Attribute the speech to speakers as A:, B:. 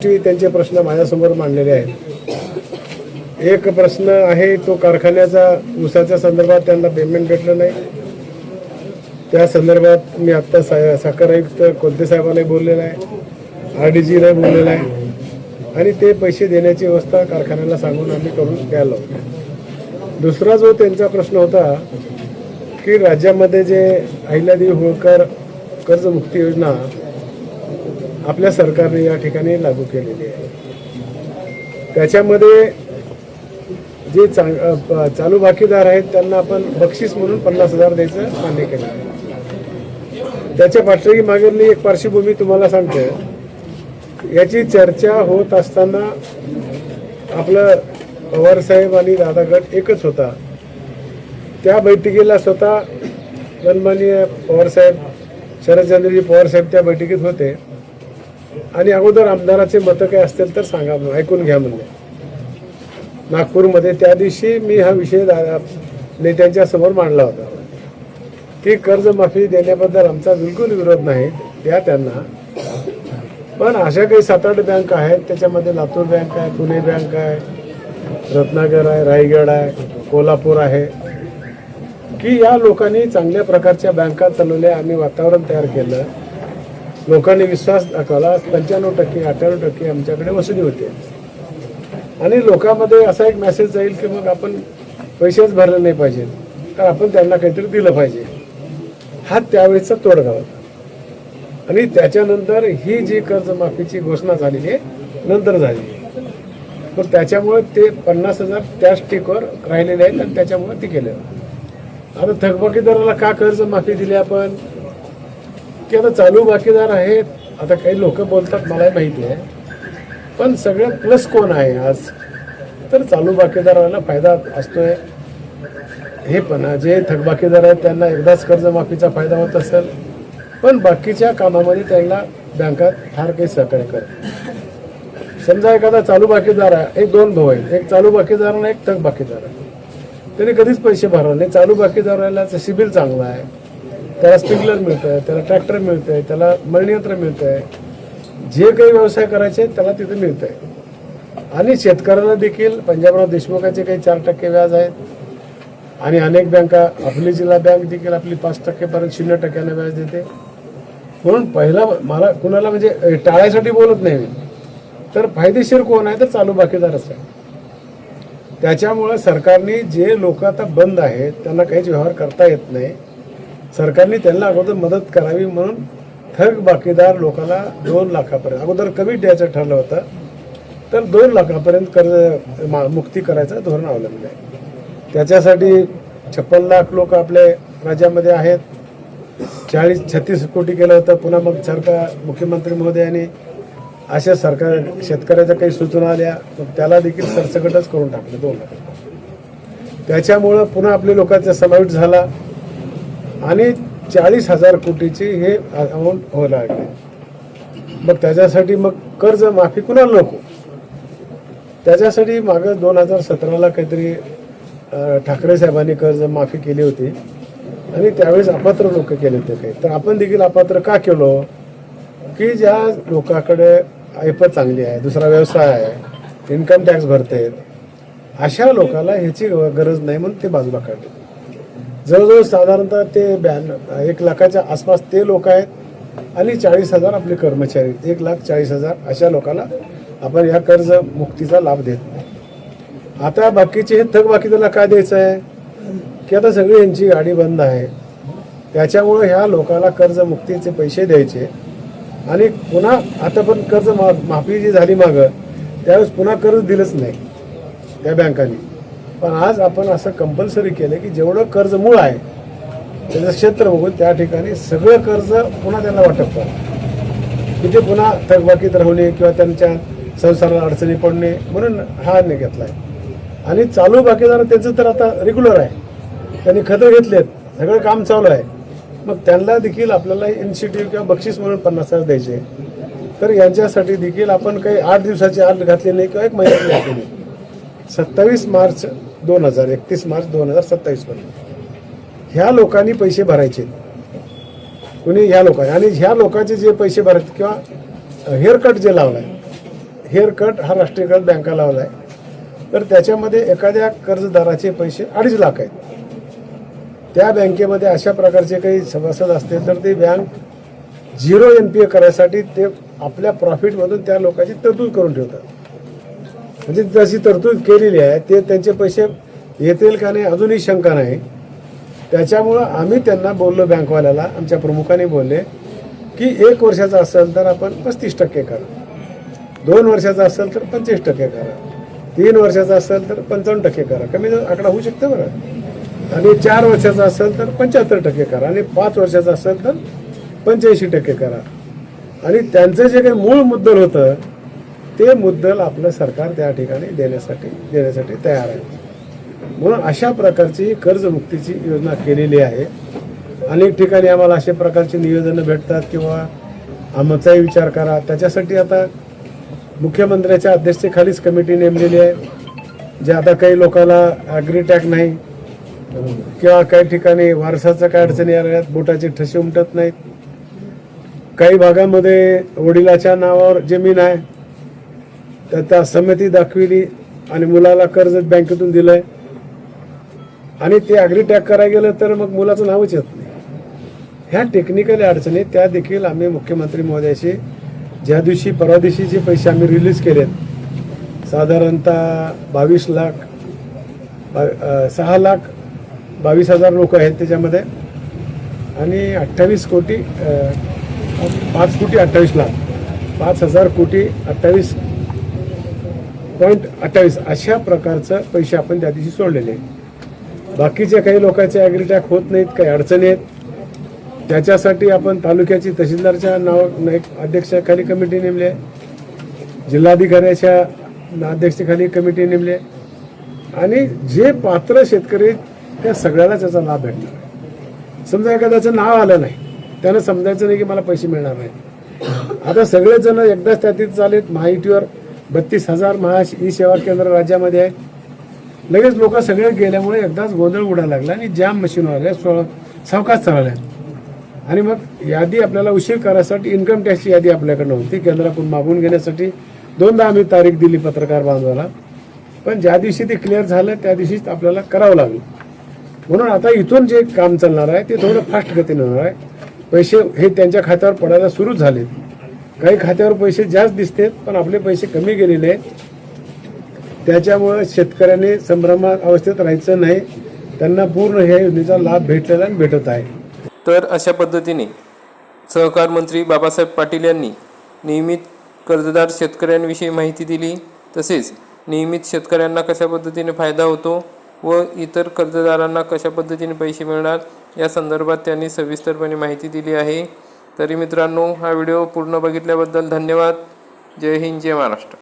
A: त्यांचे प्रश्न माझ्यासमोर मांडलेले आहेत. एक प्रश्न आहे तो कारखान्याचा ऊसाच्या संदर्भात त्यांना पेमेंट भेटलं नाही. त्या संदर्भात मी आत्ता साखर आयुक्त कोलते साहेबांना बोललेला आहे, RDGला बोललेला आहे आणि ते पैसे देण्याची व्यवस्था कारखान्याला सांगून आम्ही करून द्यायला लावतो. दुसरा जो त्यांचा प्रश्न होता की राज्यामध्ये जे अहिल्यादेवी होळकर कर्जमुक्ती योजना आपल्या सरकारने या ठिकाणी लागू केलेली आहे, त्याच्यामध्ये जे चालू बाकीदार आहेत त्यांना आपण बक्षीस म्हणून 50,000 द्यायचं मान्य केलं आहे. त्याच्या पाठीमागे मागे मी एक पार्श्वभूमी तुम्हाला सांगतो. याची चर्चा होत असताना आपलं पवारसाहेब आणि दादा गट एकच होता. त्या बैठकीला स्वतः सन्माननीय पवारसाहेब शरदचंद्रजी पवारसाहेब त्या बैठकीत होते आणि अगोदर आमदाराचे मतं काय असतील तर सांगा, ऐकून घ्या म्हणजे. नागपूरमध्ये त्या दिवशी मी हा विषय नेत्यांच्या समोर मांडला होता की कर्जमाफी देण्याबद्दल आमचा बिलकुल विरोध नाही, द्या त्यांना. पण अशा काही 7-8 बँक आहेत, त्याच्यामध्ये लातूर बँक आहे, पुणे बँक आहे, रत्नागिरी आहे, रायगड आहे, कोल्हापूर आहे, की या लोकांनी चांगल्या प्रकारच्या बँका चालवल्या. आम्ही वातावरण तयार केलं, लोकांनी विश्वास दाखवला. 95% 98% आमच्याकडे वसुली होते आणि लोकांमध्ये असा एक मेसेज जाईल की मग आपण पैसेच भरले नाही पाहिजे तर आपण त्यांना काहीतरी दिलं पाहिजे. हा त्यावेळेचा तोडगा होता. आणि त्याच्यानंतर ही जी कर्जमाफीची घोषणा झालेली आहे नंतर झाली, पण त्याच्यामुळे ते 50,000 त्याच टिकवर राहिलेले आहेत आणि त्याच्यामुळे ते केलं. आता थकबाकीदाराला का कर्जमाफी दिली आपण की आता चालू बाकीदार आहेत. आता काही लोक बोलतात मला माहिती आहे, पण सगळ्यात प्लस कोण आहे आज तर चालू बाकीदाराला फायदा असतोय. हे पण जे थकबाकीदार आहेत त्यांना एकदाच कर्जमाफीचा फायदा होत असेल, पण बाकीच्या कामामध्ये त्यांना बँकात फार काही सहकार्य करते. समजा एखादा चालू बाकीदार आहे, एक 2 भाऊ आहेत, एक चालू बाकीदार आणि एक थकबाकीदार आहे. त्यांनी कधीच पैसे भरवले नाही. चालू बाकीदाराला सिबिल चांगला आहे, त्याला स्प्रिंकलर मिळतं आहे, त्याला ट्रॅक्टर मिळतं आहे, त्याला मळणीयंत्र मिळतं आहे, जे काही व्यवसाय करायचे त्याला तिथे मिळतं आहे. आणि शेतकऱ्याला देखील पंजाबराव देशमुखाचे काही 4% व्याज आहेत आणि अनेक बँका, आपली जिल्हा बँक देखील आपली 5% पर्यंत 0% व्याज देते. म्हणून पहिला मला कुणाला म्हणजे टाळायसाठी बोलत नाही मी, तर फायदेशीर कोण आहे तर चालू बाकीदारच आहे. त्याच्यामुळं सरकारने जे लोक आता बंद आहेत त्यांना काहीच व्यवहार करता येत नाही, सरकारने त्यांना अगोदर मदत करावी म्हणून थक बाकीदार लोकांना 2 लाखापर्यंत अगोदर कमी द्यायचं ठरलं होतं, तर 2 लाखापर्यंत कर्ज मुक्ती करायचं धोरण अवलंबलं आहे. त्याच्यासाठी 56 लाख लोक आपल्या राज्यामध्ये आहेत. 36 कोटी केलं होतं. पुन्हा मग सरकार मुख्यमंत्री महोदयांनी अशा सरकार शेतकऱ्याच्या काही सूचना आल्या, मग त्याला देखील सरसकटच करून टाकलं 2 लाख. त्याच्यामुळं पुन्हा आपल्या लोकांचा समावेश झाला आणि 40,000 कोटीची हे अमाऊंट व्हायला लागले. मग त्याच्यासाठी मग कर्ज माफी कुणाला नको, त्याच्यासाठी मागं 2017ला काहीतरी ठाकरे साहेबांनी कर्ज माफी केली होती आणि त्यावेळेस अपात्र लोक केले होते काही. तर आपण देखील अपात्र का केलो की ज्या लोकांकडे ऐपत चांगली आहे, दुसरा व्यवसाय आहे, इन्कम टॅक्स भरते, अशा लोकांना ह्याची गरज नाही म्हणून ते बाजूला काढले. जवळजवळ साधारणतः ते 1 लाखाच्या आसपास ते लोक आहेत आणि 40,000 आपले कर्मचारी, 1,40,000 अशा लोकांना आपण या कर्ज मुक्तीचा लाभ देत नाही. आता बाकीचे हे थकबाकीदाराला काय द्यायचं आहे की आता सगळी यांची गाडी बंद आहे, त्याच्यामुळं ह्या लोकांना कर्जमुक्तीचे पैसे द्यायचे आणि पुन्हा आता पण कर्ज माफी जी झाली मागं त्यावेळेस पुन्हा कर्ज दिलंच नाही त्या बँकांनी. पण आज आपण असं कंपल्सरी केलं की जेवढं कर्ज मूळ आहे त्याचं क्षेत्र बघून त्या ठिकाणी सगळं कर्ज पुन्हा त्यांना वाटप करा, की ते पुन्हा थकबाकीत राहणे किंवा त्यांच्या संसाराला अडचणी पडणे, म्हणून हा निर्णय घेतला आहे. आणि चालू बाकीदार त्यांचं तर आता रेग्युलर आहे, त्यांनी खतं घेतलेत, सगळं काम चालू आहे, मग त्यांना देखील आपल्याला इन्सेंटिव्ह किंवा बक्षीस म्हणून 50,000 द्यायचे. तर यांच्यासाठी देखील आपण काही 8 दिवसाची आठ घातली नाही किंवा 1 महिन्याची घातली नाही. 27 मार्च 2000 31 मार्च 2027 पर्यंत ह्या लोकांनी पैसे भरायचे. कुणी ह्या लोकांनी आणि ह्या लोकांचे जे पैसे भरत किंवा हेअरकट जे लावलाय हेअर कट हा राष्ट्रीयकृत बँका लावला आहे, तर त्याच्यामध्ये एखाद्या कर्जदाराचे पैसे 2.5 लाख आहेत. त्या बँकेमध्ये अशा प्रकारचे काही सभासद असतील तर ते बँक 0 NPA करायसाठी ते आपल्या प्रॉफिटमधून त्या लोकांची तरतूद करून ठेवतात. म्हणजे जशी तरतूद केलेली आहे ते त्यांचे पैसे येतील का नाही अजूनही शंका नाही. त्याच्यामुळं आम्ही त्यांना बोललो, बँकवाल्याला आमच्या प्रमुखाने बोलले की 1 वर्षाचा असेल तर आपण 35% करा, 2 वर्षाचा असेल तर 25% करा, 3 वर्षाचा असेल तर 55% करा, कमी आकडा होऊ शकते बरं, आणि 4 वर्षाचा असेल तर 75% करा, आणि 5 वर्षाचा असेल तर 85% करा. आणि त्यांचं जे काही मूळ मुद्दल होतं ते मुद्दल आपलं सरकार त्या ठिकाणी देण्यासाठी तयार आहे. म्हणून अशा प्रकारची कर्जमुक्तीची योजना केलेली आहे. अनेक ठिकाणी आम्हाला अशा प्रकारची निवेदनं भेटतात किंवा आमचाही विचार करा. त्याच्यासाठी आता मुख्यमंत्र्याच्या अध्यक्षतेखालीच कमिटी नेमलेली आहे. जे आता काही लोकांना ॲग्रीटॅग नाही किंवा काही ठिकाणी वारसाचं काय अडचणी आल्या, बोटाचे ठसे उमटत नाहीत, काही भागामध्ये वडिलाच्या नावावर जमीन आहे त्या संमती दाखविली आणि मुलाला कर्ज बँकेतून दिलंय आणि ते ॲग्रीटॅग करायला गेलं तर मग मुलाचं नावच येत नाही. ह्या टेक्निकल अडचणी त्या देखील आम्ही मुख्यमंत्री महोदयाशी ज्या दिवशी परवा दिवशी जे पैसे आम्ही रिलीज केलेत, साधारणतः 6,22,000 लोक आहेत त्याच्यामध्ये, आणि 5 कोटी 28 लाख 5,000 कोटी 28.28 अशा प्रकारचं पैसे आपण त्या दिवशी सोडलेले आहेत. बाकीचे काही लोकांचे ॲग्रीटॅग होत नाहीत, काही अडचणी आहेत. त्याच्यासाठी आपण तालुक्याची तहसीलदारच्या अध्यक्षाखाली कमिटी नेमली आहे, जिल्हाधिकाऱ्याच्या अध्यक्षतेखाली कमिटी नेमली आहे, आणि जे पात्र शेतकरी त्या सगळ्याला त्याचा लाभ भेटणार आहे. समजा एखाद्याचं नाव आलं नाही, त्यानं समजायचं नाही की मला पैसे मिळणार नाही. आता सगळेच जण एकदाच त्यातील चालेत. महायुतीवर 32,000 ई सेवा केंद्र राज्यामध्ये आहे. लगेच लोक सगळे गेल्यामुळे एकदाच गोंधळ उडायला लागला आणि जॅम मशीनवर आल्या, सावकाश चालल्या. आणि मग यादी आपल्याला उशीर करायसाठी इन्कम टॅक्सची यादी आपल्याकडे होती, केंद्राकडून मागून घेण्यासाठी 2दा आम्ही तारीख दिली पत्रकार बांधवाला, पण ज्या दिवशी ते क्लिअर झालं त्या दिवशीच आपल्याला करावं लागलं. म्हणून आता इथून जे काम चालणार आहे ते थोडं फास्ट गतीने होणार आहे. पैसे हे त्यांच्या खात्यावर पडायला सुरू झाले. काही खात्यावर पैसे जास्त दिसतात पण आपले पैसे कमी गेलेले आहेत. त्याच्यामुळे शेतकऱ्यांनी संभ्रमात अवस्थेत राहायचं नाही, त्यांना पूर्ण ह्या योजनेचा लाभ भेटलेला आणि भेटत आहे.
B: तर अशा पद्धतीने सहकार मंत्री बाबासाहेब पाटील यांनी नियमित कर्जदार शेतकऱ्यांविषयी माहिती दिली, तसेच नियमित शेतकऱ्यांना कशा पद्धतीने फायदा होतो व इतर कर्जदारांना कशा पद्धतीने पैसे मिळणार या संदर्भात त्यांनी सविस्तरपणे माहिती दिली आहे. तरी मित्रांनो, हा व्हिडिओ पूर्ण बघितल्याबद्दल धन्यवाद. जय हिंद, जय महाराष्ट्र.